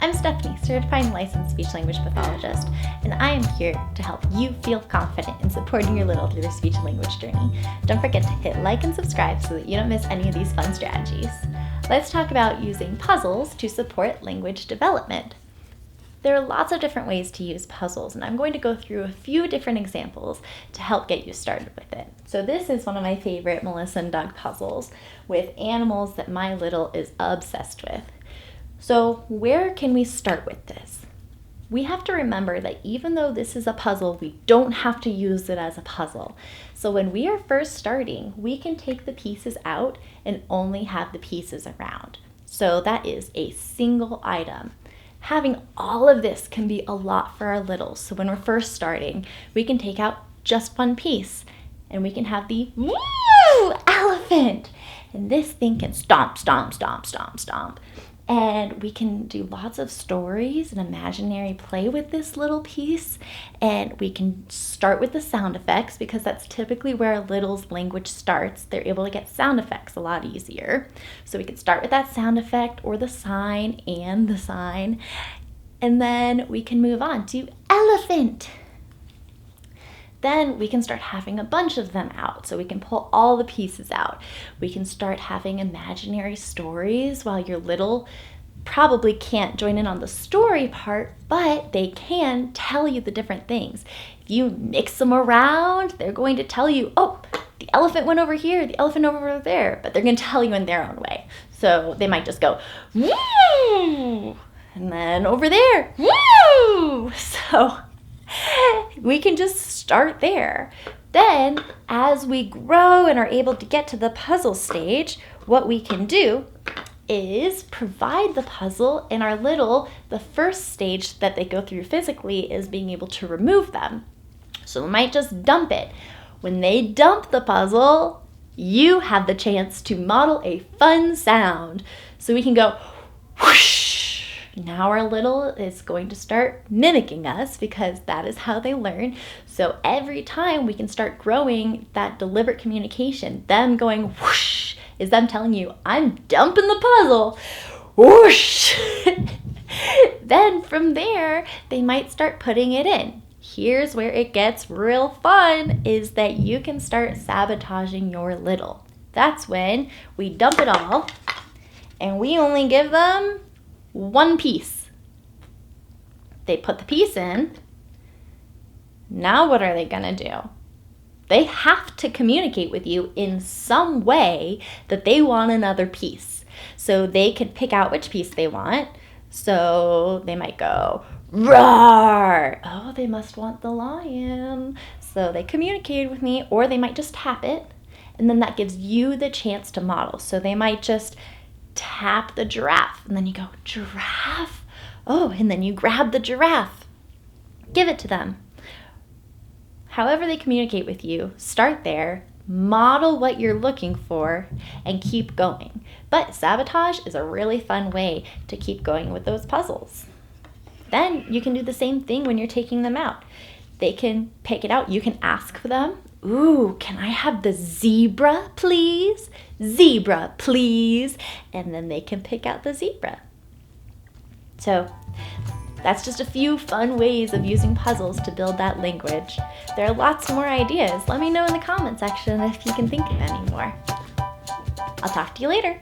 I'm Stephanie, certified licensed speech-language pathologist, and I am here to help you feel confident in supporting your little through their speech and language journey. Don't forget to hit like and subscribe so that you don't miss any of these fun strategies. Let's talk about using puzzles to support language development. There are lots of different ways to use puzzles, and I'm going to go through a few different examples to help get you started with it. So this is one of my favorite Melissa and Doug puzzles with animals that my little is obsessed with. So where can we start with this? We have to remember that even though this is a puzzle, we don't have to use it as a puzzle. So when we are first starting, we can take the pieces out and only have the pieces around. So that is a single item. Having all of this can be a lot for our littles. So when we're first starting, we can take out just one piece and we can have the woo elephant. And this thing can stomp, stomp, stomp, stomp, stomp. And we can do lots of stories and imaginary play with this little piece. And we can start with the sound effects because that's typically where a little's language starts. They're able to get sound effects a lot easier. So we can start with that sound effect or the sign and the sign. And then we can move on to elephant. Then we can start having a bunch of them out. So we can pull all the pieces out. We can start having imaginary stories while your little probably can't join in on the story part, but they can tell you the different things. If you mix them around, they're going to tell you, oh, the elephant went over here, the elephant over there, but they're going to tell you in their own way. So they might just go, woo, and then over there, woo. So we can just start there. Then, as we grow and are able to get to the puzzle stage, what we can do is provide the puzzle in our little. The first stage that they go through physically is being able to remove them. So we might just dump it. When they dump the puzzle, you have the chance to model a fun sound. So we can go whoosh. Now our little is going to start mimicking us because that is how they learn. So every time we can start growing that deliberate communication, them going whoosh is them telling you, I'm dumping the puzzle, whoosh. Then from there, they might start putting it in. Here's where it gets real fun, is that you can start sabotaging your little. That's when we dump it all and we only give them one piece. They put the piece in. Now what are they gonna do? They have to communicate with you in some way that they want another piece. So they can pick out which piece they want. So they might go, roar. Oh, they must want the lion. So they communicated with me, or they might just tap it. And then that gives you the chance to model. So they might just tap the giraffe, and then you go, giraffe. Oh, and then you grab the giraffe. Give it to them. However they communicate with you, start there, model what you're looking for, and keep going. But sabotage is a really fun way to keep going with those puzzles. Then you can do the same thing when you're taking them out. They can pick it out. You can ask for them. Ooh, can I have the zebra, please? Zebra, please. And then they can pick out the zebra. So that's just a few fun ways of using puzzles to build that language. There are lots more ideas. Let me know in the comment section if you can think of any more. I'll talk to you later.